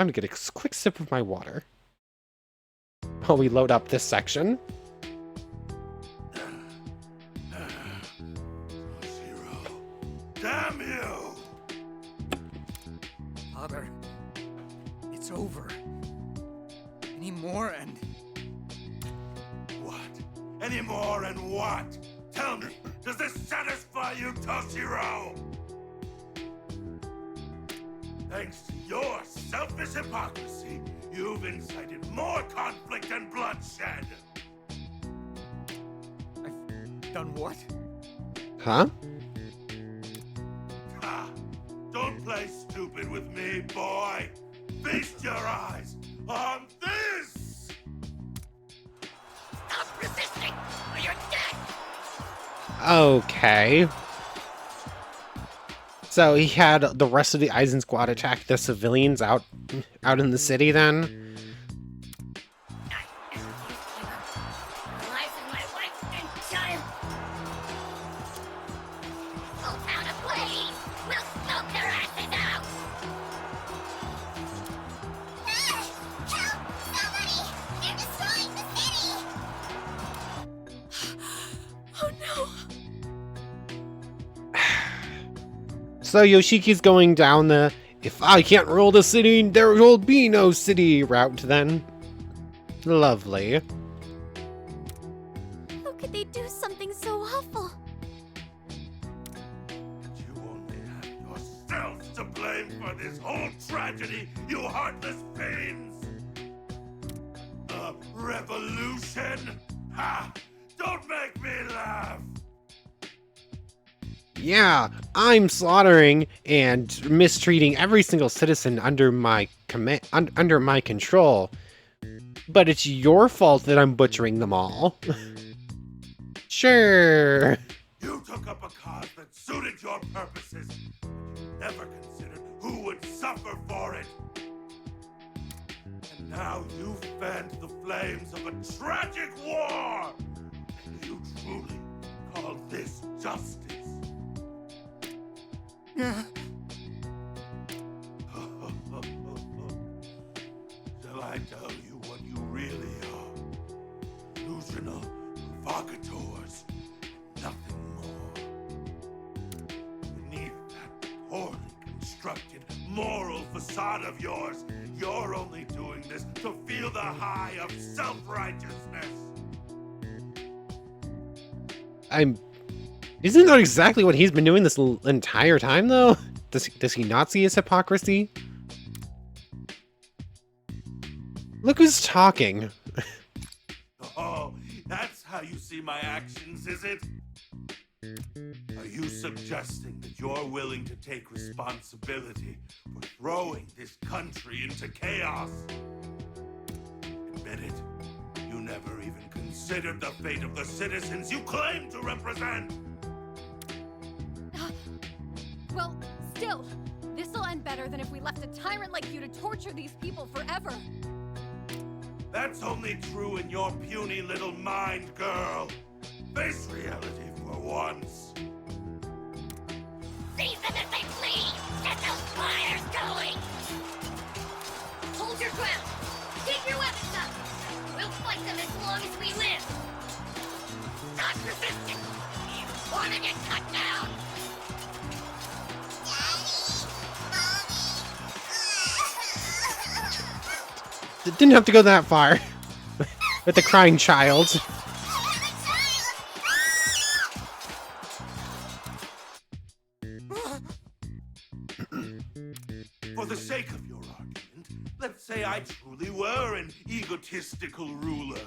I'm gonna get a quick sip of my water while we load up this section. Zero. Damn you! Father, it's over. Any more and... What? Any more and what? Tell me, does this satisfy you, Toshiro? Thanks to your selfish hypocrisy, you've incited more conflict and bloodshed. I've done what? Huh? Ha! Don't play stupid with me, boy. Feast your eyes on this! Stop resisting, or you're dead! Okay. So he had the rest of the Eisen squad attack the civilians out in the city then? The lives of my wife and child. Full town ablaze! We'll smoke their asses out! Help! Somebody! They're destroying the city! Oh no! So Yoshiki's going down the "if I can't rule the city, there will be no city" route then. Lovely. How could they do something so awful? You only have yourselves to blame for this whole tragedy, you heartless fiends! A revolution? Ha! Don't make me laugh! Yeah, I'm slaughtering and mistreating every single citizen under my under my control. But it's your fault that I'm butchering them all. Sure. You took up a cause that suited your purposes. You never considered who would suffer for it. And now you've fanned the flames of a tragic war. Do you truly call this justice? Yeah. Shall I tell you what you really are? Delusional provocateurs, nothing more. Beneath that poorly constructed moral facade of yours, you're only doing this to feel the high of self-righteousness. Isn't that exactly what he's been doing this entire time, though? Does he not see his hypocrisy? Look who's talking. Oh, that's how you see my actions, is it? Are you suggesting that you're willing to take responsibility for throwing this country into chaos? Admit it, you never even considered the fate of the citizens you claim to represent! Well, still, this'll end better than if we left a tyrant like you to torture these people forever. That's only true in your puny little mind, girl. Face reality for once. Seize them as they flee! Get those fires going! Hold your ground! Keep your weapons up! We'll fight them as long as we live! Stop resisting! You wanna get cut down! It didn't have to go that far. With the crying child. For the sake of your argument, let's say I truly were an egotistical ruler.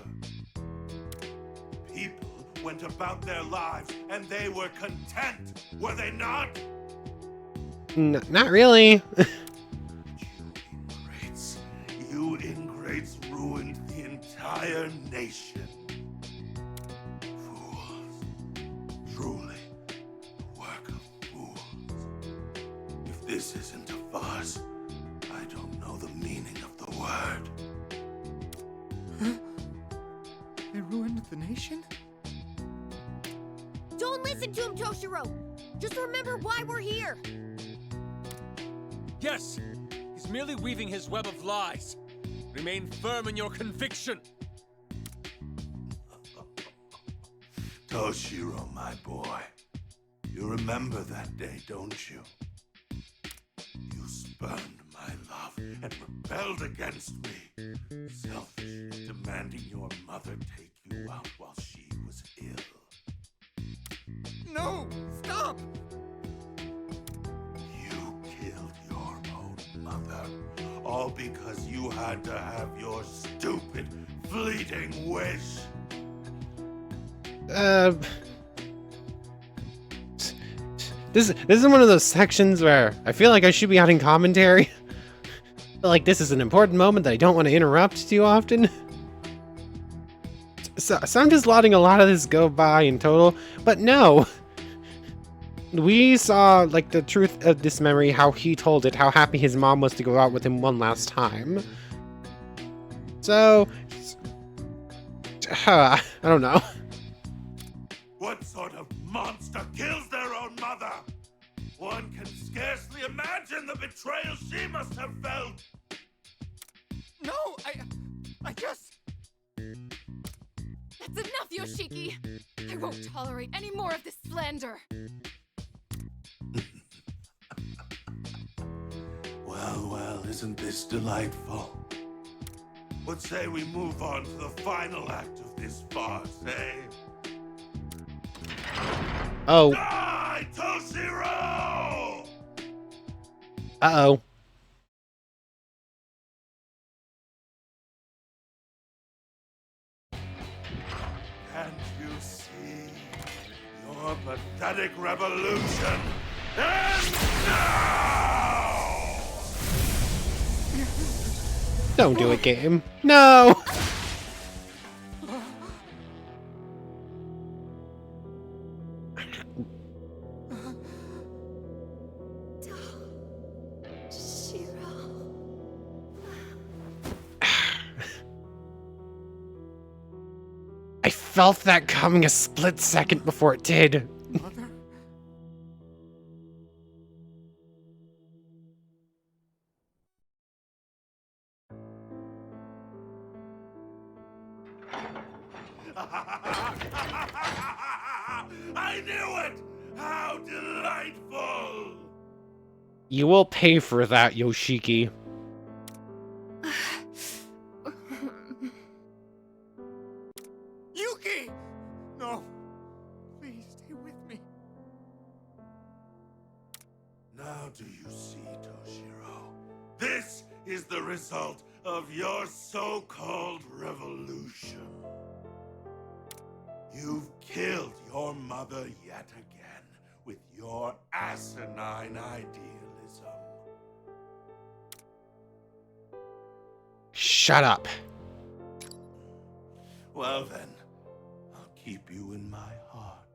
People went about their lives and they were content, were they not? Not really. You ingrates ruined the entire nation. Fools. Truly, a work of fools. If this isn't a farce, I don't know the meaning of the word. They ruined the nation? Don't listen to him, Toshiro! Just remember why we're here! Yes! He's merely weaving his web of lies. Remain firm in your conviction. Toshiro, my boy. You remember that day, don't you? You spurned my love and rebelled against me. Selfish, demanding your mother take you out while she was ill. No! Stop! You killed your own mother, all because you had to have your stupid, fleeting wish. This is one of those sections where I feel like I should be adding commentary. But like this is an important moment that I don't want to interrupt too often. So I'm just letting a lot of this go by in total, but no. We saw like the truth of this memory, how he told it, how happy his mom was to go out with him one last time. So, I don't know. What sort of monster kills their own mother? One can scarcely imagine the betrayal she must have felt. No, I just... That's enough, Yoshiki! I won't tolerate any more of this slander! Well, isn't this delightful? What say we move on to the final act of this farce, eh? Oh, Die, Toshiro! uh-oh. Can't you see? Your pathetic revolution ends now! Don't do it, game. No! I felt that coming a split second before it did. Mother? I knew it! How delightful! You will pay for that, Yoshiki. Yuki! No. Please stay with me. Now do you see, Toshiro? This is the result of your so-called revolution. You've killed your mother yet again with your asinine idealism. Shut up. Well then, I'll keep you in my heart.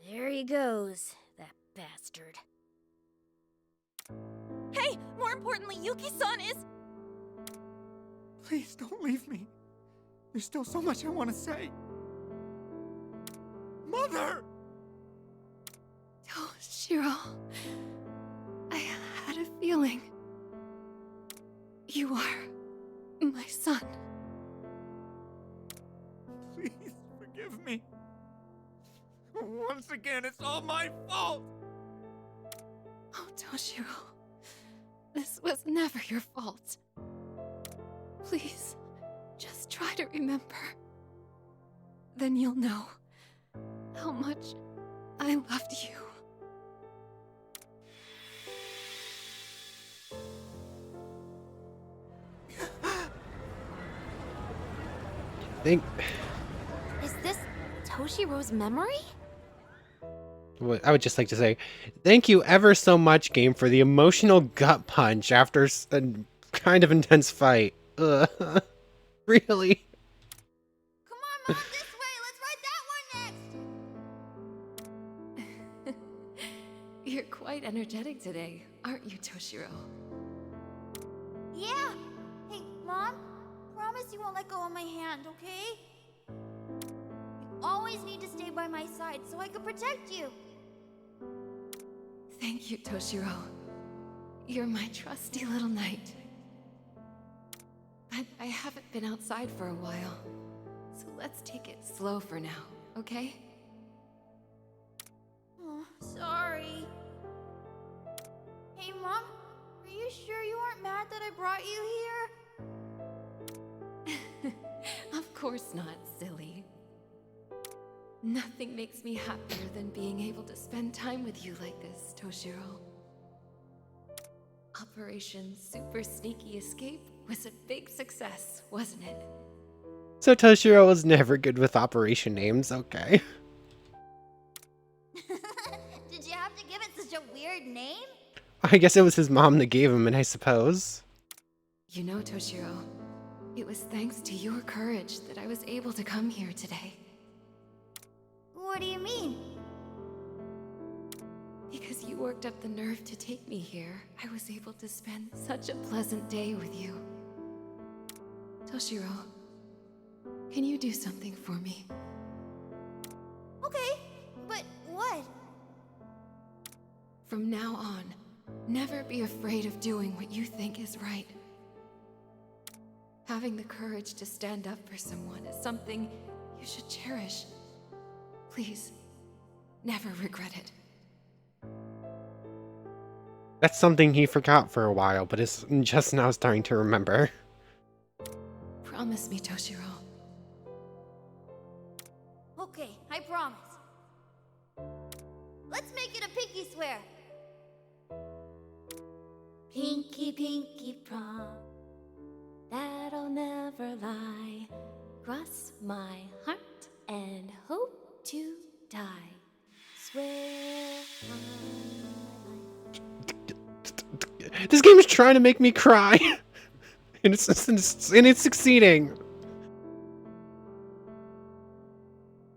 There he goes, that bastard. Hey, more importantly, Yuki-san is... Please don't leave me. There's still so much I want to say. Mother! Toshiro, I had a feeling. You are my son. Please forgive me. Once again, it's all my fault. Oh, Toshiro, this was never your fault. Please, just try to remember. Then you'll know how much I loved you. Is this Toshiro's memory? I would just like to say, thank you ever so much, game, for the emotional gut punch after a kind of intense fight. Really? Come on, Mom, this way! Let's ride that one next! You're quite energetic today, aren't you, Toshiro? Yeah! Hey, Mom, promise you won't let go of my hand, okay? You always need to stay by my side so I can protect you. Thank you, Toshiro. You're my trusty little knight. But I haven't been outside for a while, so let's take it slow for now, okay? Oh, sorry. Hey, Mom, are you sure you aren't mad that I brought you here? Of course not, silly. Nothing makes me happier than being able to spend time with you like this, Toshiro. Operation Super Sneaky Escape was a big success, wasn't it? So Toshiro was never good with operation names, okay. Did you have to give it such a weird name? I guess it was his mom that gave him it, I suppose. You know, Toshiro, it was thanks to your courage that I was able to come here today. What do you mean? Because you worked up the nerve to take me here, I was able to spend such a pleasant day with you. Toshiro, can you do something for me? Okay, but what? From now on, never be afraid of doing what you think is right. Having the courage to stand up for someone is something you should cherish. Please, never regret it. That's something he forgot for a while, but is just now starting to remember. Promise me, Toshiro. Okay, I promise. Let's make it a pinky swear. Pinky, pinky prom. That'll never lie. Cross my heart and hope to die. Swear This game is trying to make me cry, and it's succeeding.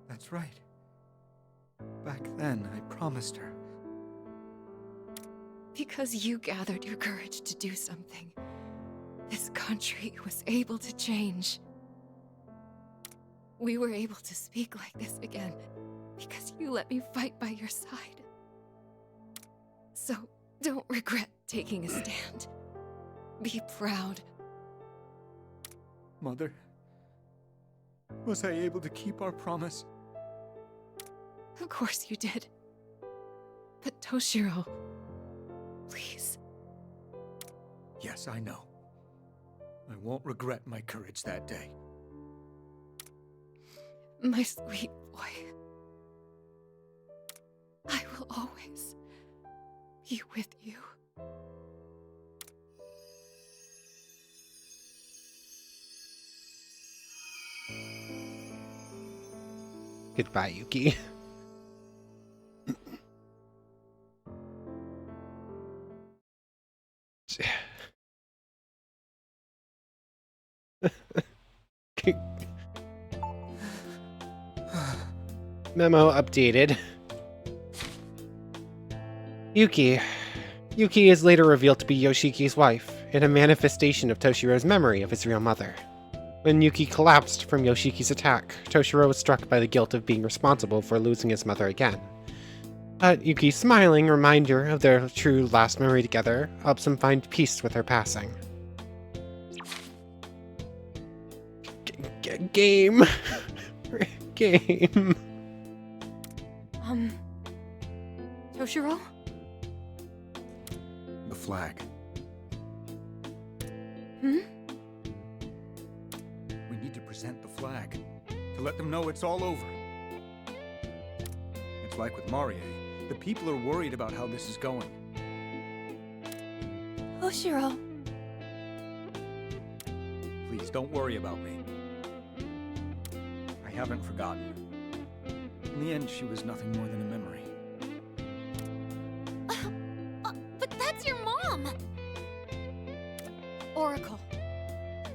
That's right. Back then, I promised her. Because you gathered your courage to do something, this country was able to change. We were able to speak like this again because you let me fight by your side. So don't regret taking a stand. Be proud. Mother, was I able to keep our promise? Of course you did. But Toshiro, please. Yes, I know. I won't regret my courage that day. My sweet boy. I will always be with you. Goodbye, Yuki. Memo updated. Yuki. Yuki is later revealed to be Yoshiki's wife, in a manifestation of Toshiro's memory of his real mother. When Yuki collapsed from Yoshiki's attack, Toshiro was struck by the guilt of being responsible for losing his mother again. But Yuki's smiling reminder of their true last memory together helps him find peace with her passing. Game. Game. Toshiro? The flag. Hmm? We need to present the flag to let them know it's all over. It's like with Marie. The people are worried about how this is going. Toshiro. Please don't worry about me. I haven't forgotten. In the end, she was nothing more than a memory. But that's your mom! Oracle.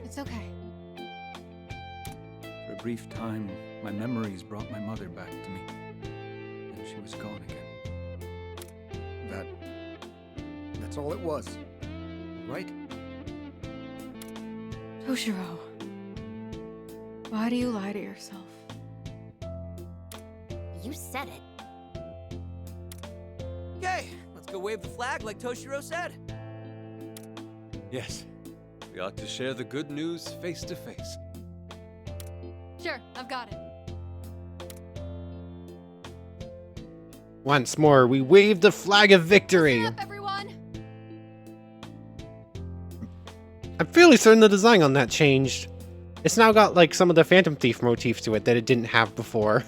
It's okay. For a brief time, my memories brought my mother back to me. And she was gone again. That's all it was. Right? Toshiro. Why do you lie to yourself? You said it. Okay, let's go wave the flag like Toshiro said. Yes, we ought to share the good news face to face. Sure, I've got it. Once more, we wave the flag of victory. Listen up, everyone! I'm fairly certain the design on that changed. It's now got like some of the Phantom Thief motif to it that it didn't have before.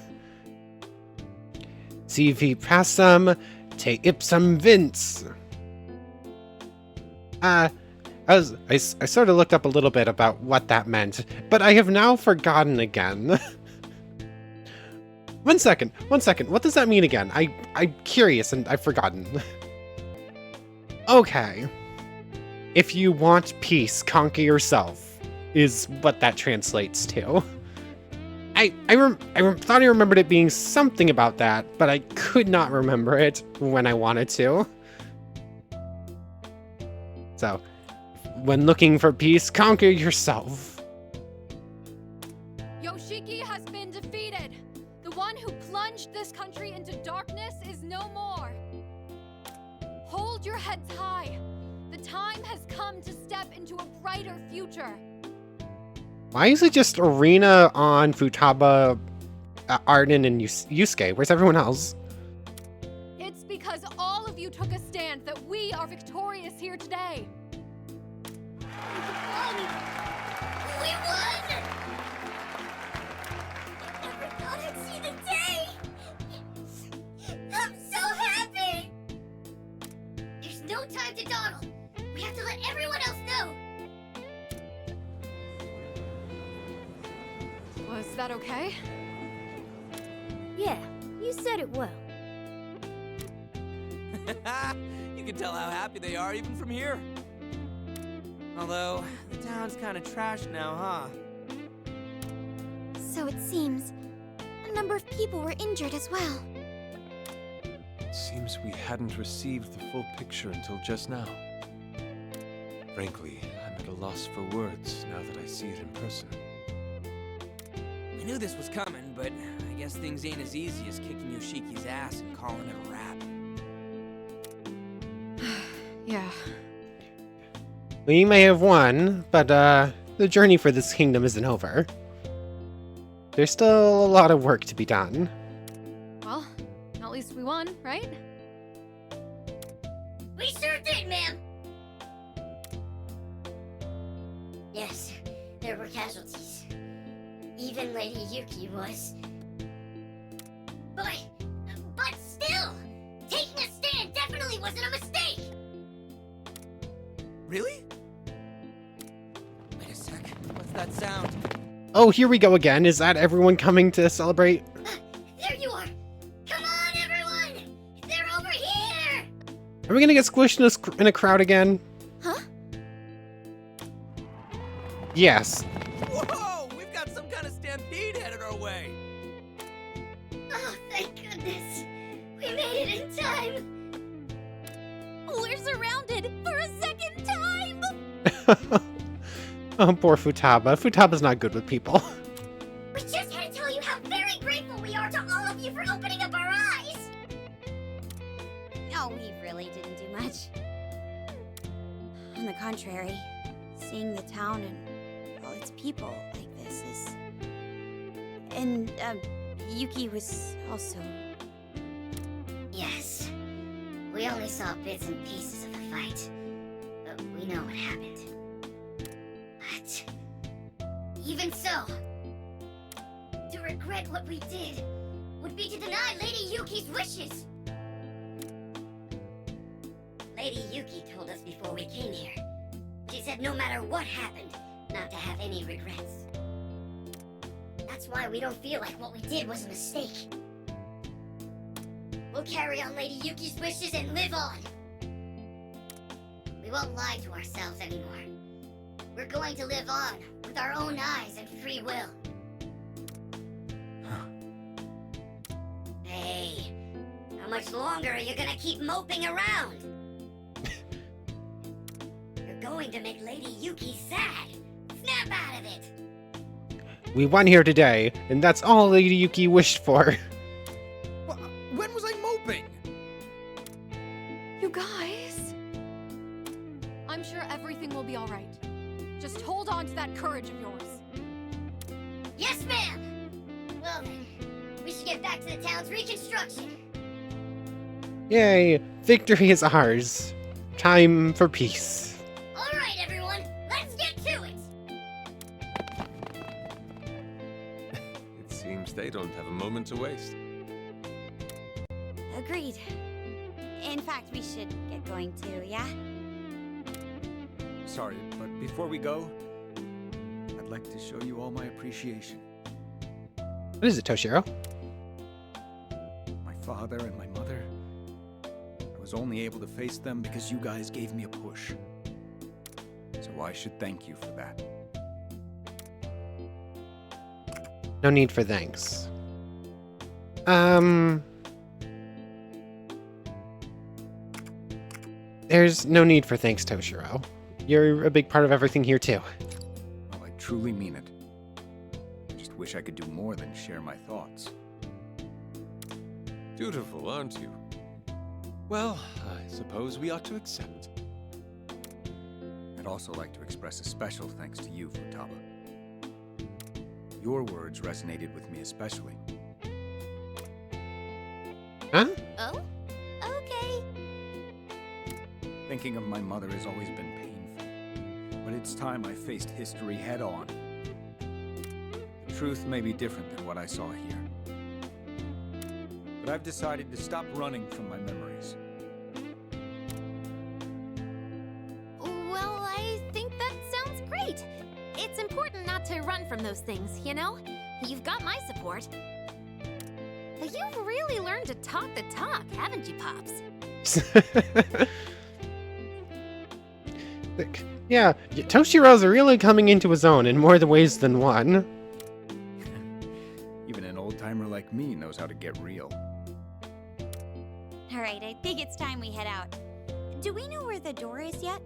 CV passum, te ipsum vince. I sort of looked up a little bit about what that meant, but I have now forgotten again. One second. What does that mean again? I'm curious and I've forgotten. Okay. If you want peace, conquer yourself, is what that translates to. I thought I remembered it being something about that, but I could not remember it when I wanted to. So, when looking for peace, conquer yourself. Yoshiki has been defeated! The one who plunged this country into darkness is no more! Hold your heads high! The time has come to step into a brighter future! Why is it just Arena on Futaba, Arden, and Yusuke? Where's everyone else? It's because all of you took a stand that we are victorious here today! We won! I never thought I'd see the day! I'm so happy! There's no time to dawdle. We have to let everyone else know. Was that okay? Yeah, you said it well. You can tell how happy they are even from here. Although, the town's kind of trashed now, huh? So it seems a number of people were injured as well. It seems we hadn't received the full picture until just now. Frankly, I'm at a loss for words now that I see it in person. I knew this was coming, but I guess things ain't as easy as kicking Yoshiki's ass and calling it a wrap. Yeah. We may have won, but the journey for this kingdom isn't over. There's still a lot of work to be done. Well, at least we won, right? We sure did, ma'am. Yes, there were casualties. Even Lady Yuki was. But still, taking a stand definitely wasn't a mistake. Really? Wait a sec. What's that sound? Oh, here we go again. Is that everyone coming to celebrate? There you are. Come on, everyone. They're over here. Are we gonna get squished in a crowd again? Huh? Yes. Whoa! We've got some kind of stampede headed our way. Oh, thank goodness. We made it in time. We're surrounded for a second time! Oh, poor Futaba. Futaba's not good with people. We just had to tell you how very grateful we are to all of you for opening up our eyes. No, we really didn't do much. On the contrary, seeing the town and all its people like this is... And, Yuki was also... Yes. We only saw bits and pieces of the fight, but we know what happened. But even so, to regret what we did would be to deny Lady Yuki's wishes. Lady Yuki told us before we came here. She said no matter what happened, not to have any regrets. That's why we don't feel like what we did was a mistake. We'll carry on Lady Yuki's wishes and live on. We won't lie to ourselves anymore. We're going to live on with our own eyes and free will. Hey, how much longer are you gonna keep moping around? You're going to make Lady Yuki sad. Snap out of it. We won here today, and that's all Lady Yuki wished for. When was I moping? You guys. I'm sure everything will be alright. Just hold on to that courage of yours. Yes, ma'am! Well then, we should get back to the town's reconstruction. Yay, victory is ours. Time for peace. Alright, everyone, let's get to it! It seems they don't have a moment to waste. Agreed. In fact, we should get going too, yeah? Sorry, but before we go, I'd like to show you all my appreciation. What is it, Toshiro? My father and my mother. I was only able to face them because you guys gave me a push. So I should thank you for that. No need for thanks. There's no need for thanks, Toshiro. You're a big part of everything here, too. Well, I truly mean it. I just wish I could do more than share my thoughts. Dutiful, aren't you? Well, I suppose we ought to accept. I'd also like to express a special thanks to you, Futaba. Your words resonated with me especially. Huh? Oh? Okay. Thinking of my mother has always been painful, but it's time I faced history head on. The truth may be different than what I saw here, but I've decided to stop running from my memories. Well, I think that sounds great. It's important not to run from those things, you know? You've got my support. You've really learned to talk the talk, haven't you, Pops? Yeah, Toshiro's really coming into his own in more ways than one. Even an old-timer like me knows how to get real. Alright, I think it's time we head out. Do we know where the door is yet?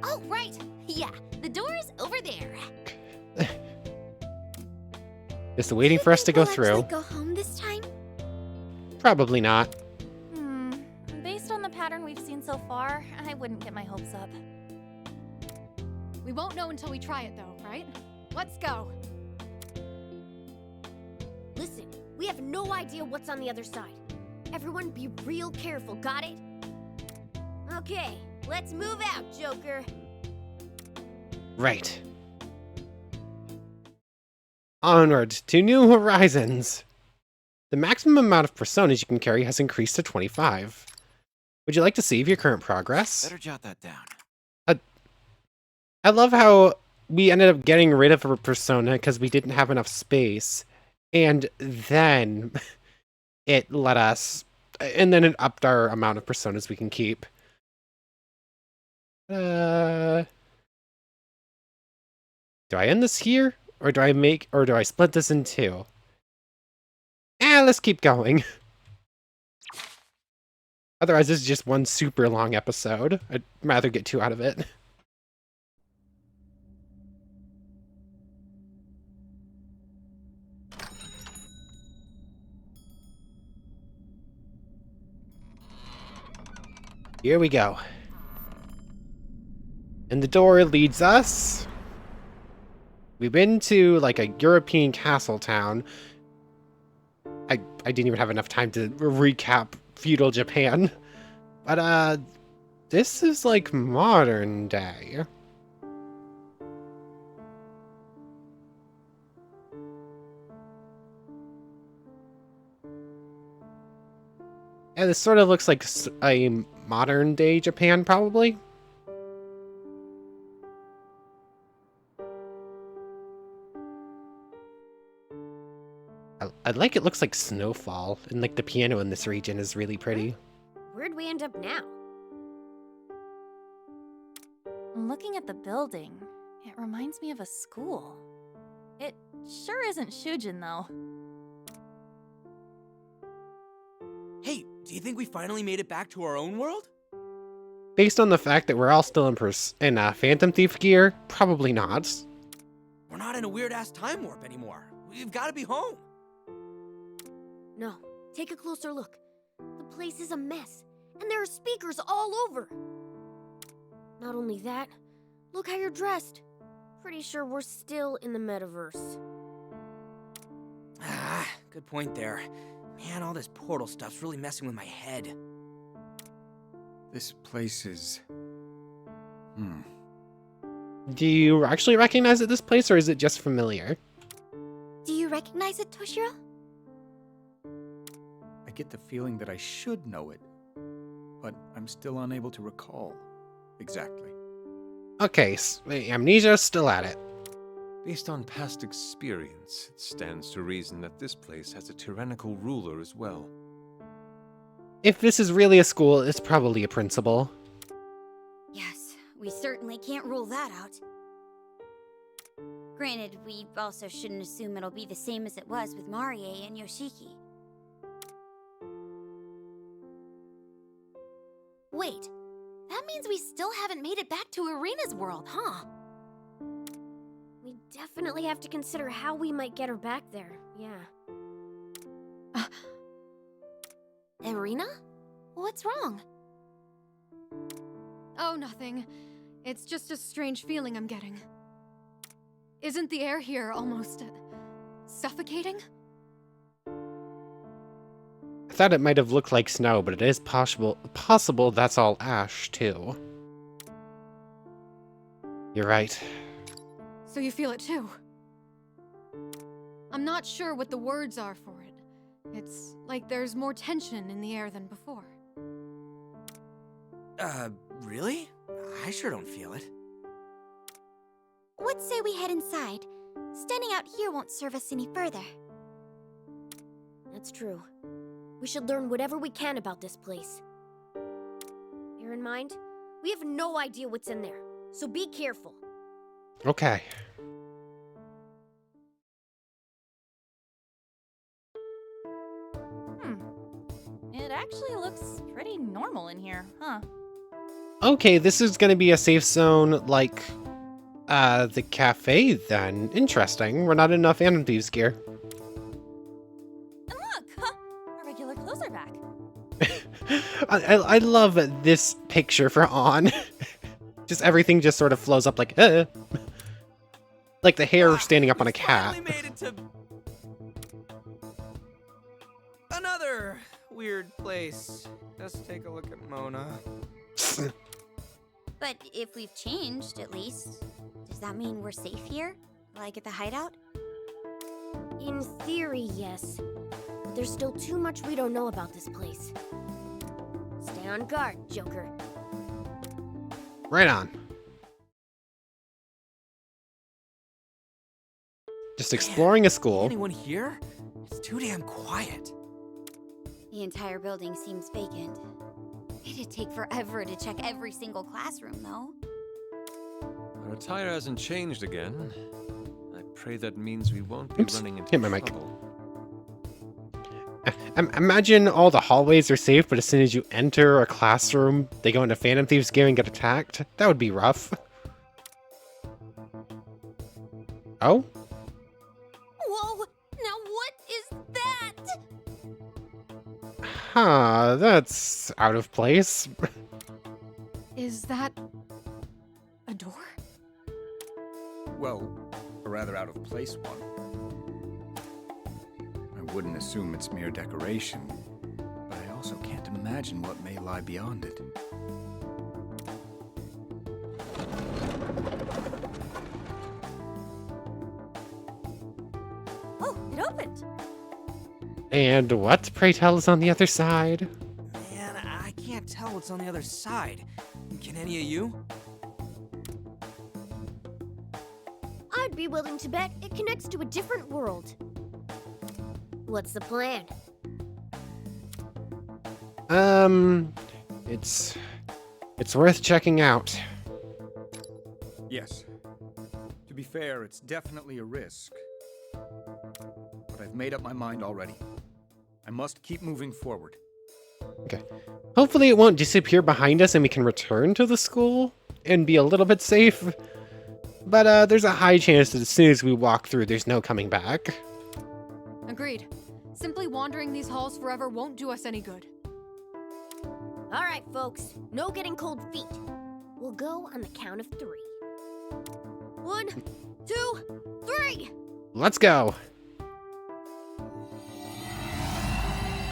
Oh, right. Yeah, the door is over there. Just waiting for us to go through. We'll go home this time? Probably not. Based on the pattern we've seen so far, I wouldn't get my hopes up. We won't know until we try it, though, right? Let's go. Listen, we have no idea what's on the other side. Everyone be real careful, got it? Okay, let's move out, Joker. Right. Onward to new horizons. The maximum amount of personas you can carry has increased to 25. Would you like to save your current progress? Better jot that down. I love how we ended up getting rid of a persona because we didn't have enough space. And then it let us... And then it upped our amount of personas we can keep. Do I end this here? Or do I split this in two? Let's keep going. Otherwise, this is just one super long episode. I'd rather get two out of it. Here we go. And the door leads us... We've been to, like, a European castle town. I didn't even have enough time to recap feudal Japan. But, this is, like, modern day. Yeah, this sort of looks like a modern day Japan, probably. I like it looks like snowfall, and like the piano in this region is really pretty. Where'd we end up now? Looking at the building, it reminds me of a school. It sure isn't Shujin, though. Hey, do you think we finally made it back to our own world? Based on the fact that we're all still in Phantom Thief gear, probably not. We're not in a weird-ass time warp anymore. We've got to be home. No, take a closer look. The place is a mess, and there are speakers all over. Not only that, look how you're dressed. Pretty sure we're still in the metaverse. Ah, good point there. Man, all this portal stuff's really messing with my head. This place is... Do you actually recognize it, this place, or is it just familiar? Do you recognize it, Toshiro? I get the feeling that I should know it, but I'm still unable to recall exactly. Okay, Amnesia's still at it. Based on past experience, it stands to reason that this place has a tyrannical ruler as well. If this is really a school, it's probably a principal. Yes, we certainly can't rule that out. Granted, we also shouldn't assume it'll be the same as it was with Marie and Yoshiki. Wait, that means we still haven't made it back to Arena's world, huh? We definitely have to consider how we might get her back there, yeah. Arena? What's wrong? Oh, nothing. It's just a strange feeling I'm getting. Isn't the air here almost suffocating? I thought it might have looked like snow, but it is possible that's all ash, too. You're right. So you feel it too? I'm not sure what the words are for it. It's like there's more tension in the air than before. Really? I sure don't feel it. What say we head inside? Standing out here won't serve us any further. That's true. We should learn whatever we can about this place. Bear in mind, we have no idea what's in there, so be careful. Okay. It actually looks pretty normal in here, huh? Okay, this is gonna be a safe zone like the cafe then. Interesting. We're not in enough Phantom Thieves gear. And look! Our regular clothes are back. I love this picture for On. Just everything just sort of flows up like like the hair standing up on a cat. Finally made it to another weird place. Let's take a look at Mona. But if we've changed, at least, does that mean we're safe here? Like at the hideout? In theory, yes. But there's still too much we don't know about this place. Stay on guard, Joker. Right on. Just exploring a school. Anyone here? It's too damn quiet. The entire building seems vacant. It'd take forever to check every single classroom, though. Our attire hasn't changed again. I pray that means we won't be running into Hit my mic. trouble. Imagine all the hallways are safe, but as soon as you enter a classroom, they go into Phantom Thieves gear and get attacked. That would be rough. Oh? Whoa! Now what is that? Huh, that's out of place. Is that a door? Well, a rather out of place one. I wouldn't assume it's mere decoration, but I also can't imagine what may lie beyond it. Oh, it opened! And what, pray tell, is on the other side? Man, I can't tell what's on the other side. Can any of you? I'd be willing to bet it connects to a different world. What's the plan? It's worth checking out. Yes. To be fair, it's definitely a risk. But I've made up my mind already. I must keep moving forward. Okay. Hopefully it won't disappear behind us and we can return to the school and be a little bit safe. But there's a high chance that as soon as we walk through, there's no coming back. Agreed. Simply wandering these halls forever won't do us any good. All right, folks. No getting cold feet. We'll go on the count of 3. 1, 2, 3! Let's go.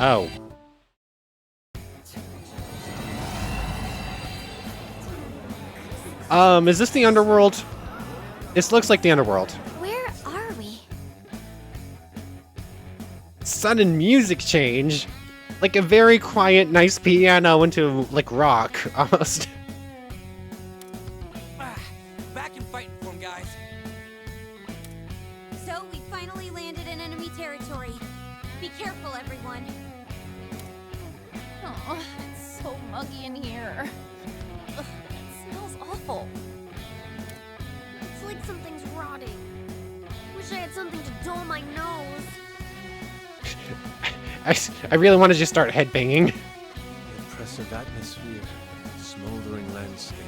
Oh. Is this the underworld? This looks like the underworld. Where are we? Sudden music change. Like a very quiet, nice piano into, like, rock, almost. Back and fighting for him, guys. So we finally landed in enemy territory. Be careful, everyone. Oh, it's so muggy in here. Ugh, it smells awful. It's like something's rotting. Wish I had something to dull my nose. I really want to just start headbanging. The oppressive atmosphere, smoldering landscape,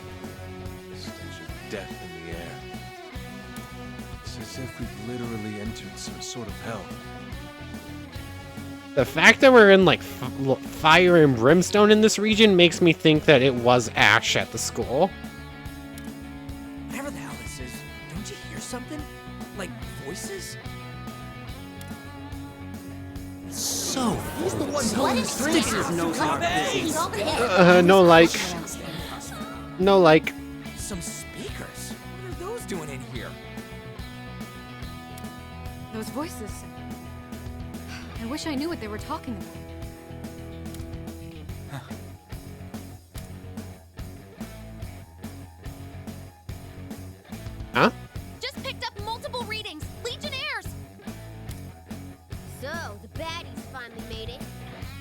the stench of death in the air. It's as if we've literally entered some sort of hell. The fact that we're in, like, fire and brimstone in this region makes me think that it was Ash at the school. Whatever the hell this is, don't you hear something? Like voices? So, who's the one blowing stickers? No, No like. No like. Some speakers. What are those doing in here? Those voices. I wish I knew what they were talking about. Huh? Just picked up multiple readings. Legionnaires! So, the baddies finally made it.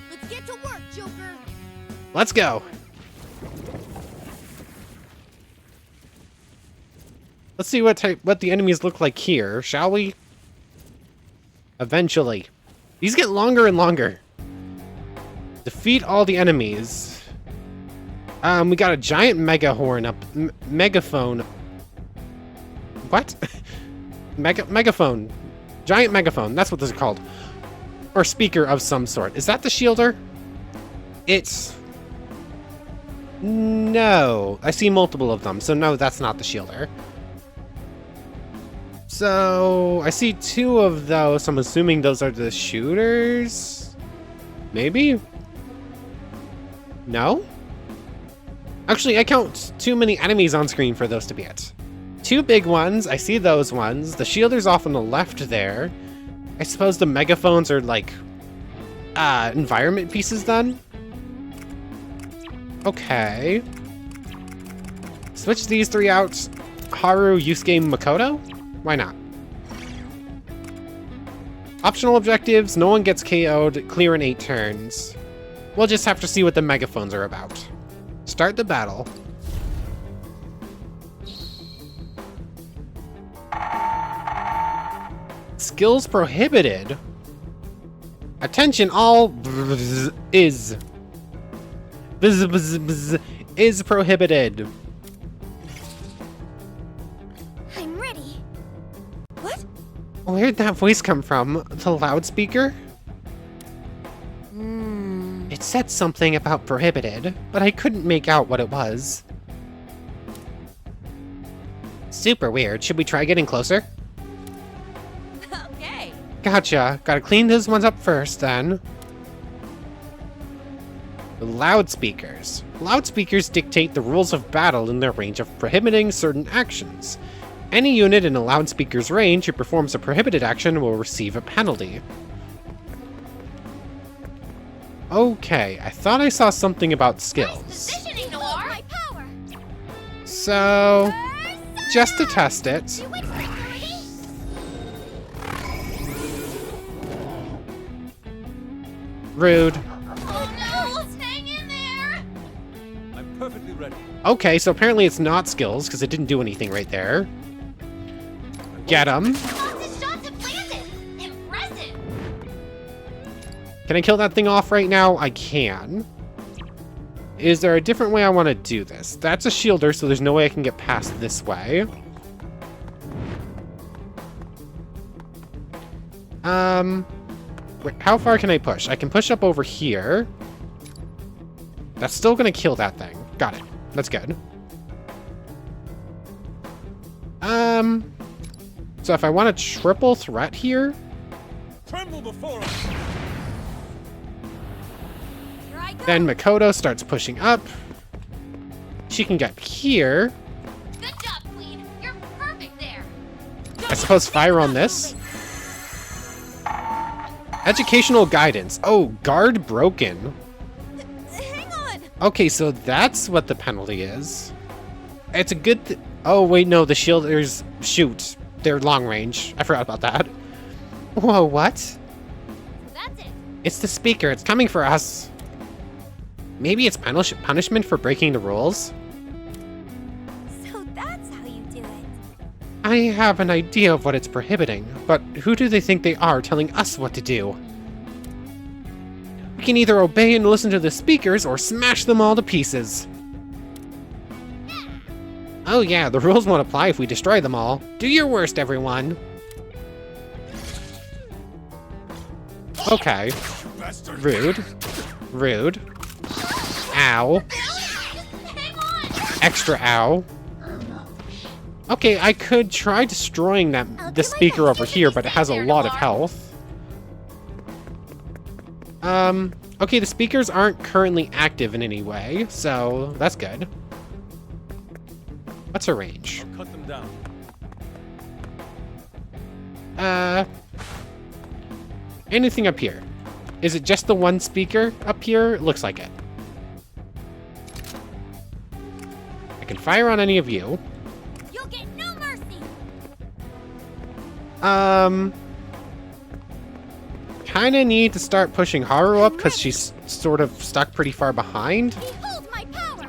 Let's get to work, Joker! Let's go. Let's see what the enemies look like here, shall we? Eventually. These get longer and longer. Defeat all the enemies. We got a giant megahorn up. Megaphone. What? Megaphone. Giant megaphone. That's what this is called. Or speaker of some sort. Is that the shielder? It's... No. I see multiple of them, so no, that's not the shielder. So, I see 2 of those. I'm assuming those are the shooters? Maybe? No? Actually, I count too many enemies on screen for those to be it. 2 big ones. I see those ones. The shielder's off on the left there. I suppose the megaphones are like environment pieces then? Okay. Switch these 3 out. Haru, Yusuke, Makoto? Why not? Optional objectives, no one gets KO'd, clear in 8 turns. We'll just have to see what the megaphones are about. Start the battle. Skills prohibited. Attention all is prohibited. I'm ready. What? Where'd that voice come from? The loudspeaker? It said something about prohibited, but I couldn't make out what it was. Super weird. Should we try getting closer? Okay. Gotcha. Gotta clean those ones up first, then. Loudspeakers. Loudspeakers dictate the rules of battle in their range of prohibiting certain actions. Any unit in a loudspeaker's range who performs a prohibited action will receive a penalty. Okay, I thought I saw something about skills. Positioning, Noir! My power! So, just to test it. You win security? Rude. Oh no! Hang in there! I'm perfectly ready. Okay, so apparently it's not skills, because it didn't do anything right there. Get him. Lots of shots have landed! Impressive! Can I kill that thing off right now? I can. Is there a different way I want to do this? That's a shielder, so there's no way I can get past this way. Wait, how far can I push? I can push up over here. That's still gonna kill that thing. Got it. That's good. So if I want a triple threat here, Tremble before us. Here I go. then Makoto starts pushing up. She can get here. Good job, Queen. You're perfect there. I suppose fire on this. Educational guidance. Oh, guard broken. Hang on! Okay, so that's what the penalty is. It's a good oh, wait, no, the shielders shoot. They're long range. I forgot about that. Whoa, what? That's it. It's the speaker. It's coming for us. Maybe it's punishment for breaking the rules? So that's how you do it. I have an idea of what it's prohibiting, but who do they think they are telling us what to do? We can either obey and listen to the speakers or smash them all to pieces. Oh yeah, the rules won't apply if we destroy them all. Do your worst, everyone. Okay. Bastard. Rude. Rude. Ow. Extra ow. Okay, I could try destroying the speaker over here, but it has a lot of health. Okay, the speakers aren't currently active in any way, so that's good. What's her range? I'll cut them down. Anything up here? Is it just the one speaker up here? It looks like it. I can fire on any of you. You'll get no mercy. Kinda need to start pushing Haru up because she's sort of stuck pretty far behind. Behold my power.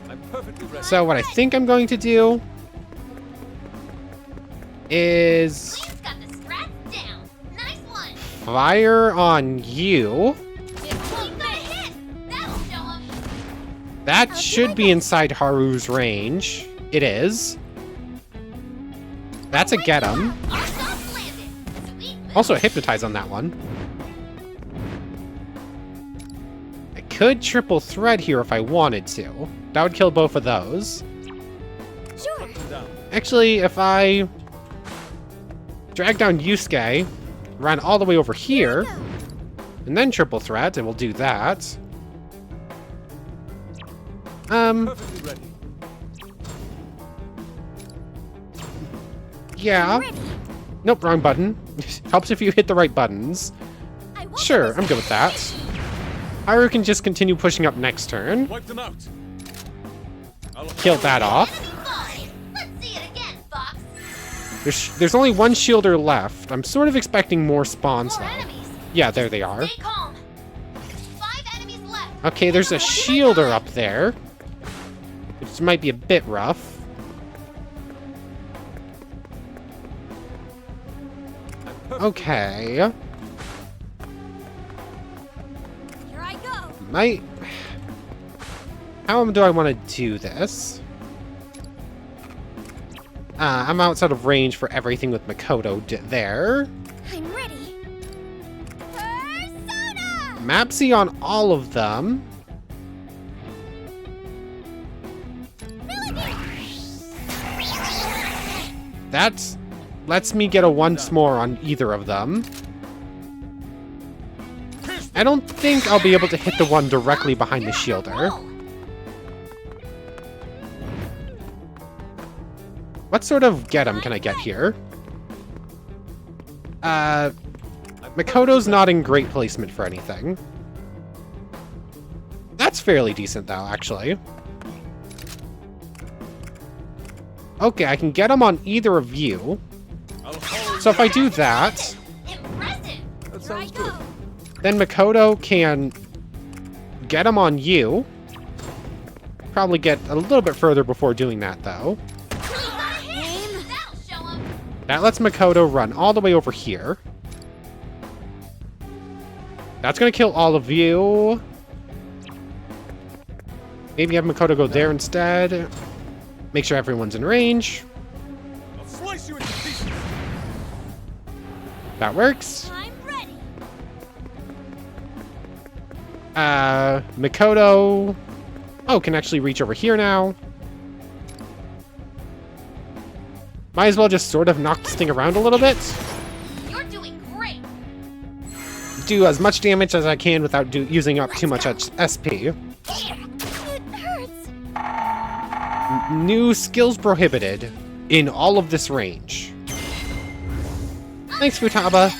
I'm perfectly ready. So what I think I'm going to do is Queen's got the scratch down. Nice one. fire on you. If Queen got a hit, that'll show him. That should be inside Haru's range. It is. That's a get 'em. Our shots landed. Sweet move. Also hypnotize on that one. I could triple threat here if I wanted to. That would kill both of those. Sure. Cut them down. Actually, if I drag down Yusuke, run all the way over here, and then triple threat, and we'll do that. Perfectly ready. Yeah. Nope, wrong button. Helps if you hit the right buttons. I won't Sure, I'm good with that. Haru can just continue pushing up next turn. Wipe them out. I'll Kill that off. Fine. Let's see it again, Fox. There's only one shielder left. I'm sort of expecting more spawns More though. enemies. Yeah, there they are. Stay calm. 5 enemies left. Okay, there's a shielder up there, which might be a bit rough. Okay. Here I go. Might... How do I want to do this? I'm outside of range for everything with Makoto there. I'm ready. Persona! Mapsy on all of them. That lets me get a once more on either of them. I don't think I'll be able to hit the one directly behind the shielder. What sort of get 'em can I get here? Makoto's not in great placement for anything. That's fairly decent though, actually. Okay, I can get him on either of you. I'll follow So if I do that, Impressive. That Here I sounds go. good. then Makoto can get him on you. Probably get a little bit further before doing that though. That'll show him. That lets Makoto run all the way over here. That's gonna kill all of you. Maybe have Makoto go there instead. Make sure everyone's in range. I'll slice you into pieces. That works. I'm ready. Makoto... Oh, can actually reach over here now. Might as well just sort of knock this thing around a little bit. You're doing great. Do as much damage as I can without using up too much SP. It hurts. New skills prohibited in all of this range. Thanks, Futaba.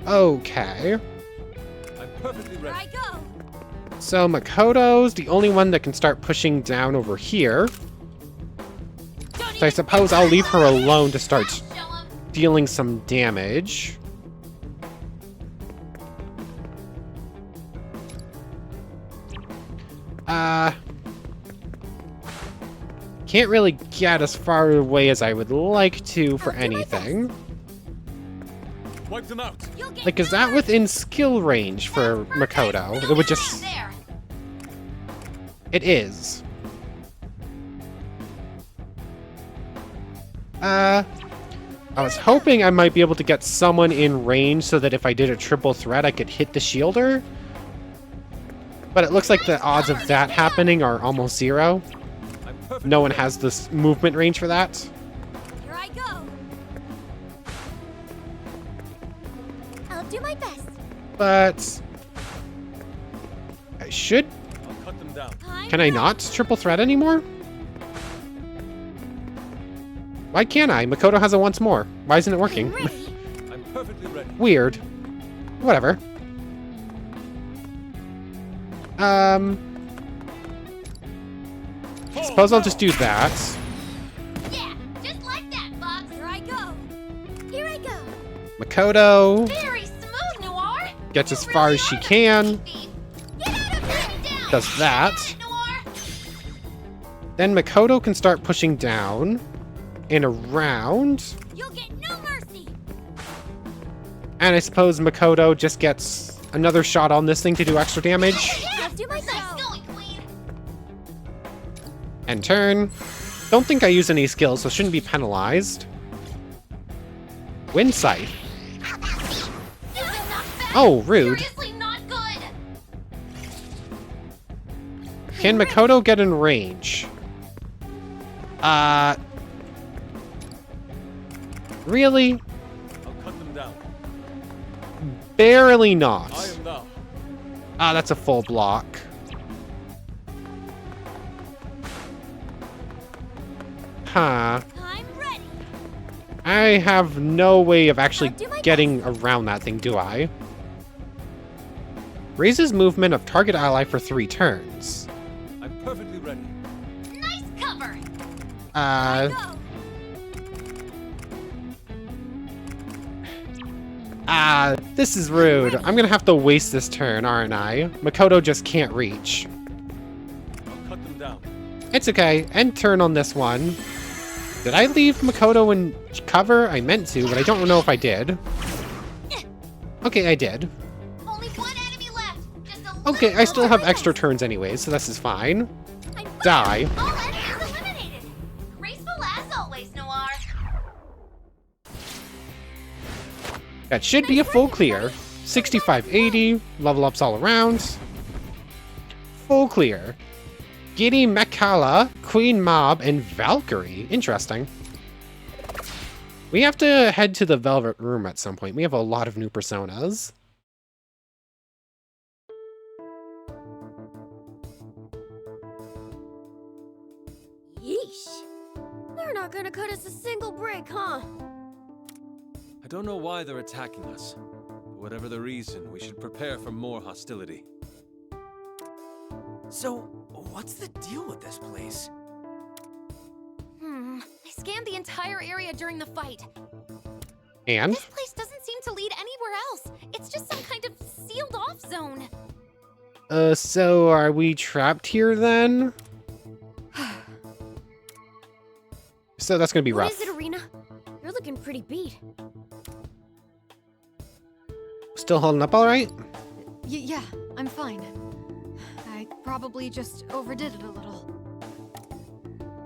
Okay. I'm perfectly Here I ready. go. So Makoto's the only one that can start pushing down over here. So I suppose I'll leave her alone to start Show 'em. dealing some damage. Can't really get as far away as I would like to for anything. Wipe them out. You'll get Like, is that within skill range for Makoto? It would just... There. It is. I was hoping I might be able to get someone in range so that if I did a triple threat, I could hit the shielder. But it looks like the odds of that happening are almost zero. I'm perfectly No one ready. has this movement range for that. Here I go. I'll do my best. But... I should... I'll cut them down. Can I not triple threat anymore? Why can't I? Makoto has it once more. Why isn't it working? I'm ready. I'm perfectly ready. Weird. Whatever. Suppose I'll just do that. Yeah, just like that, Fox. Here I go. Here I go. Makoto Very smooth, Noir. gets as far as she can. Get out of here. Down. Does that. Noir. Then Makoto can start pushing down and around. You'll get no mercy. And I suppose Makoto just gets another shot on this thing to do extra damage. I'll do my Nice best. going, Queen. And turn. Don't think I use any skills, so shouldn't be penalized. Wind Scythe. This is not bad. Oh, rude. Seriously not good. Can Makoto get in range? Really? I'll cut them down. Barely not. I am thou. Ah, that's a full block. Huh. I'm ready. I have no way of actually I'll do my getting around that thing, do I? Raises movement of target ally for 3 turns. I'm perfectly ready. Nice cover. Go. This is rude. I'm gonna have to waste this turn, aren't I? Makoto just can't reach. I'll cut them down. It's okay. End turn on this one. Did I leave Makoto in cover? I meant to, but I don't know if I did. Okay, I did. Only one enemy left. Just a Okay, little I still have over. extra turns anyways, so this is fine. I'm Die. All enemies eliminated. Graceful as always, Noir. That should be a full clear. 6580, level ups all around. Full clear. Giddy Mekala, Queen Mob, and Valkyrie. Interesting. We have to head to the Velvet Room at some point. We have a lot of new personas. Yeesh. They're not gonna cut us a single break, huh? I don't know why they're attacking us. Whatever the reason, we should prepare for more hostility. So, what's the deal with this place? I scanned the entire area during the fight. And? This place doesn't seem to lead anywhere else. It's just some kind of sealed off zone. So are we trapped here then? So that's gonna be What rough. is it, Arena? You're looking pretty beat. Still holding up alright? Yeah, I'm fine. I probably just overdid it a little.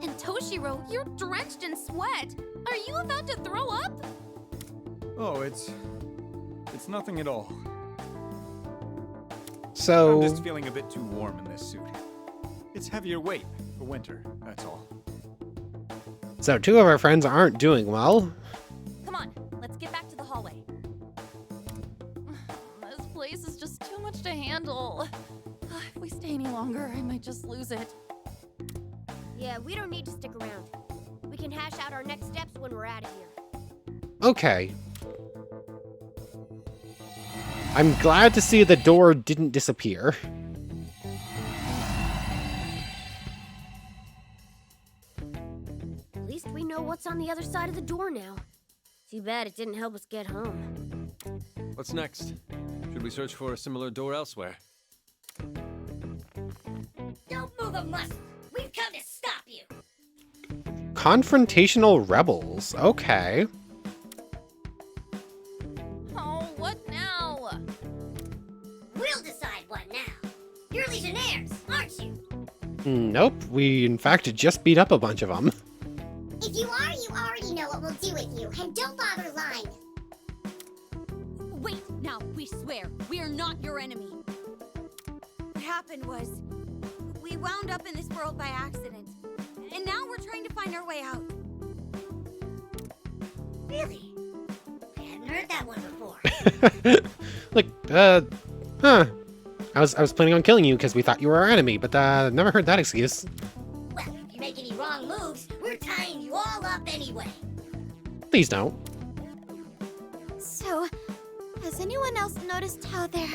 And Toshi Toshiro, you're drenched in sweat. Are you about to throw up? Oh, it's nothing at all. So, I'm just feeling a bit too warm in this suit. It's heavier weight for winter, that's all. so two of our friends aren't doing well. Come on, let's get back to the hallway. This place is just too much to handle. If we stay any longer, I might just lose it. Yeah, we don't need to stick around. We can hash out our next steps when we're out of here. Okay. I'm glad to see the door didn't disappear. At least we know what's on the other side of the door now. Too bad it didn't help us get home. What's next? Should we search for a similar door elsewhere? Don't move a muscle. We've come to stop you. Confrontational rebels. Okay. Oh, what now? We'll decide what now. You're Legionnaires, aren't you? Nope. We, in fact, just beat up a bunch of them. If you are, you already know what we'll do with you, and don't bother lying. Wait, now, we swear, we are not your enemy. What happened was, we wound up in this world by accident. And now we're trying to find our way out. Really? I hadn't heard that one before. Like, huh. I was planning on killing you because we thought you were our enemy, but never heard that excuse. Well, if you make any wrong moves, we're tying you all up anyway. Please don't. So, has anyone else noticed how they're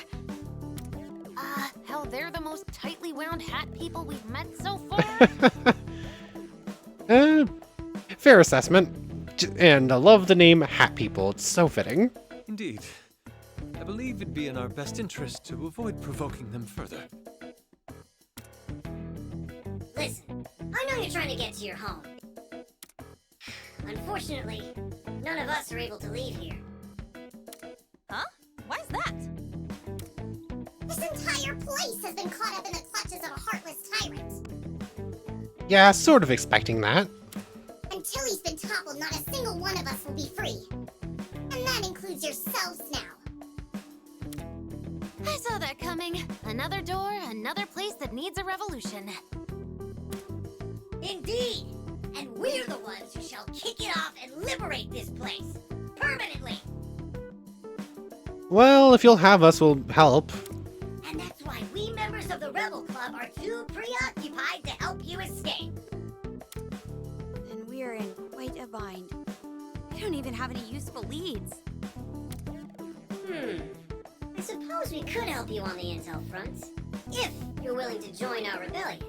the most tightly wound hat people we've met so far? Fair assessment. And I love the name Hat People. It's so fitting. Indeed. I believe it'd be in our best interest to avoid provoking them further. Listen, I know you're trying to get to your home. Unfortunately, none of us are able to leave here. Huh? Why's that? This entire place has been caught up in the clutches of a heartless tyrant. Yeah, sort of expecting that. Until he's been toppled, not a single one of us will be free. And that includes yourselves now. I saw that coming. Another door, another place that needs a revolution. Indeed! And we're the ones who shall kick it off and liberate this place. Permanently! Well, if you'll have us, we'll help. And that's why we members of the Rebel Club are too preoccupied to help you escape. And we're in quite a bind. We don't even have any useful leads. I suppose we could help you on the intel front, if you're willing to join our rebellion.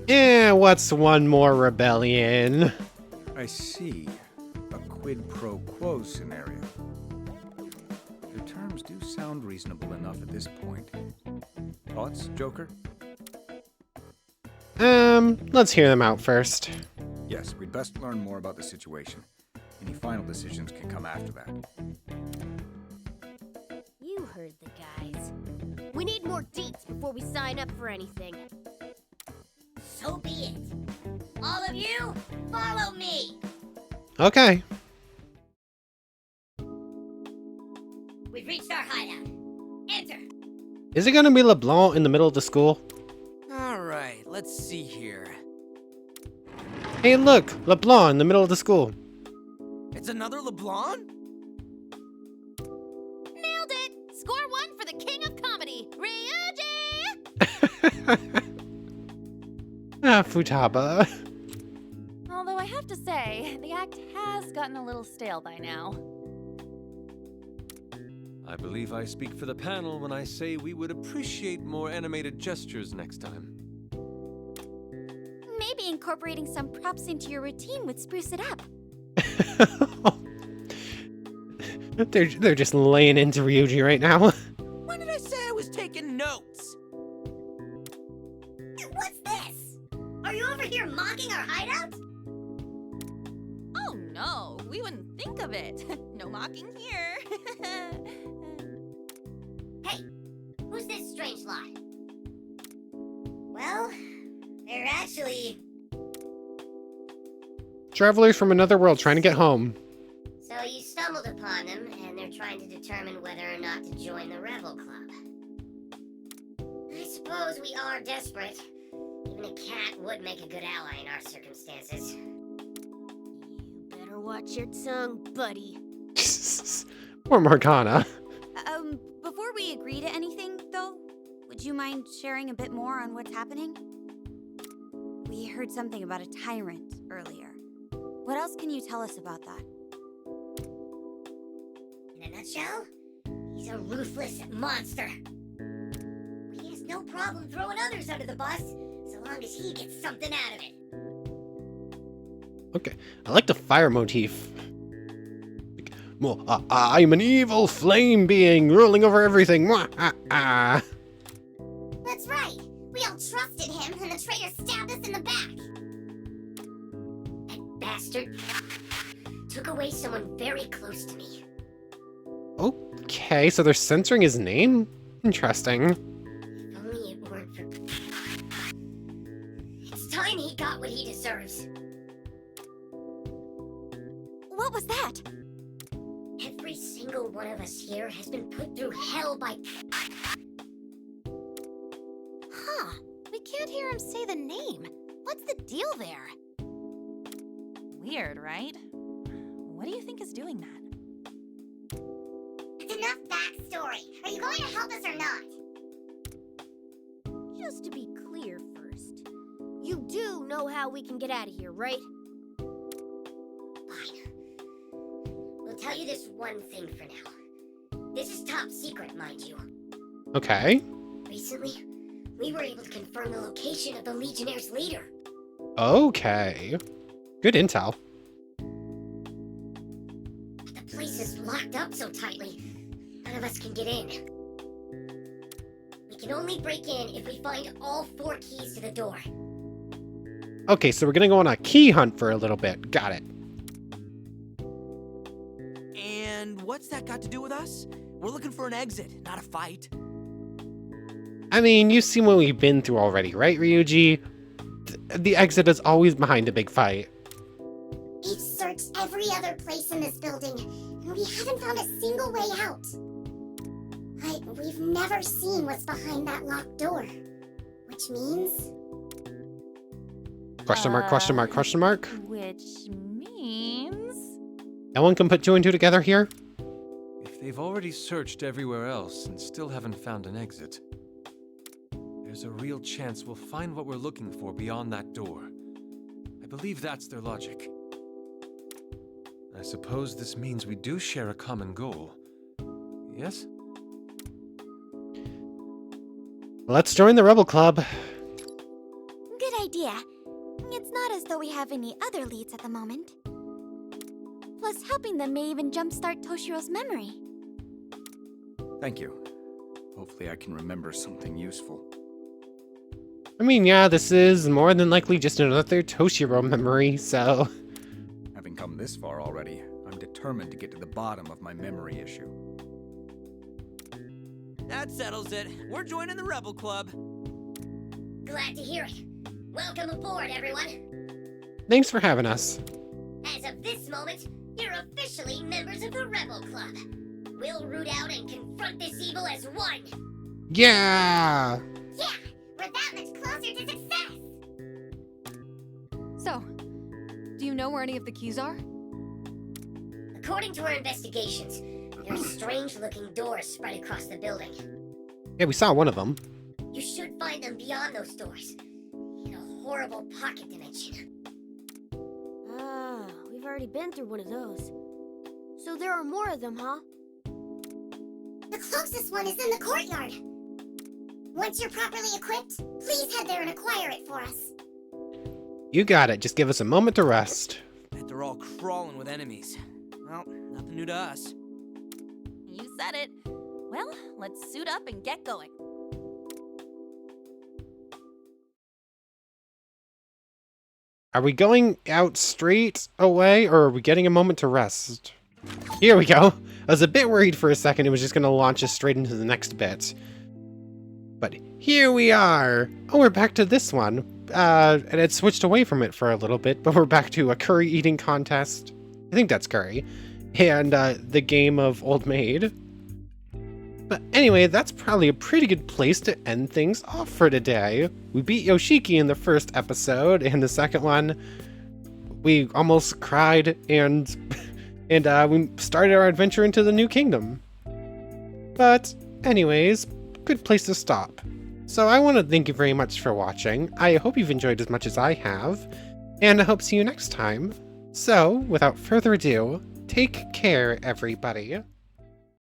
Eh, what's one more rebellion? I see. A quid pro quo scenario. The terms do sound reasonable enough at this point. Thoughts, Joker? Let's hear them out first. Yes, we'd best learn more about the situation. Any final decisions can come after that. You heard the guys. We need more deets before we sign up for anything. So be it. All of you, follow me! Okay. We've reached our hideout. Enter! Is it gonna be LeBlanc in the middle of the school? Alright, let's see here. Hey, look! LeBlanc in the middle of the school. It's another LeBlanc? Nailed it! Score 1 for the king of comedy, Ryuji! Futaba. Although I have to say, the act has gotten a little stale by now. I believe I speak for the panel when I say we would appreciate more animated gestures next time. Maybe incorporating some props into your routine would spruce it up. They're just laying into Ryuji right now. When did I say I was taking notes? What's this? Are you over here mocking our hideout? Oh no, we wouldn't think of it. No mocking here. Hey, who's this strange lot? Well, they're actually Travelers from another world trying to get home. So you stumbled upon them, and they're trying to determine whether or not to join the Rebel Club. I suppose we are desperate. Even a cat would make a good ally in our circumstances. You better watch your tongue, buddy. Poor Morgana. Before we agree to anything, though, would you mind sharing a bit more on what's happening? We heard something about a tyrant earlier. What else can you tell us about that? In a nutshell, he's a ruthless monster. He has no problem throwing others under the bus, so long as he gets something out of it. Okay, I like the fire motif. Like, well, I'm an evil flame being ruling over everything. That's right. We all trusted him, and the traitor stabbed us in the back. That bastard took away someone very close to me. Okay, so they're censoring his name? Interesting. If only it weren't for... It's time he got what he deserves. What was that? Every single one of us here has been put through hell by... Huh. We can't hear him say the name. What's the deal there? Weird, right? What do you think is doing that? Enough backstory. Are you going to help us or not? Just to be clear first, you do know how we can get out of here, right? Fine. We'll tell you this one thing for now. This is top secret, mind you. Okay. Recently, we were able to confirm the location of the Legionnaire's leader. Okay. Good intel. But the place is locked up so tightly, none of us can get in. We can only break in if we find all 4 keys to the door. Okay, so we're gonna go on a key hunt for a little bit. Got it. And what's that got to do with us? We're looking for an exit, not a fight. I mean, you've seen what we've been through already, right, Ryuji? The exit is always behind a big fight. We've searched every other place in this building, and we haven't found a single way out. But we've never seen what's behind that locked door. Which means... Question mark, question mark, question mark. Which means... No one can put 2 and 2 together here? If they've already searched everywhere else and still haven't found an exit, there's a real chance we'll find what we're looking for beyond that door. I believe that's their logic. I suppose this means we do share a common goal. Yes? Let's join the Rebel Club. Good idea. It's not as though we have any other leads at the moment. Plus, helping them may even jumpstart Toshiro's memory. Thank you. Hopefully I can remember something useful. I mean, yeah, this is more than likely just another Toshiro memory, so... Having come this far already, I'm determined to get to the bottom of my memory issue. That settles it. We're joining the Rebel Club. Glad to hear it. Welcome aboard, everyone. Thanks for having us. As of this moment, you're officially members of the Rebel Club. We'll root out and confront this evil as one. Yeah! Yeah, we're that much closer to success. So, do you know where any of the keys are? According to our investigations, there are strange-looking doors spread across the building. Yeah, we saw one of them. You should find them beyond those doors, in a horrible pocket dimension. Ah, we've already been through one of those. So there are more of them, huh? The closest one is in the courtyard. Once you're properly equipped, please head there and acquire it for us. You got it. Just give us a moment to rest. Bet they're all crawling with enemies. Well, nothing new to us. You said it. Well, let's suit up and get going. Are we going out straight away, or are we getting a moment to rest? Here we go. I was a bit worried for a second it was just going to launch us straight into the next bit. But here we are. Oh, we're back to this one. and it switched away from it for a little bit, but we're back to a curry eating contest. I think that's curry. And the game of Old Maid. But anyway, that's probably a pretty good place to end things off for today. We beat Yoshiki in the first episode, and the second one, we almost cried, and we started our adventure into the New Kingdom. But anyways, good place to stop. So I want to thank you very much for watching. I hope you've enjoyed as much as I have, and I hope to see you next time. So, without further ado, take care, everybody.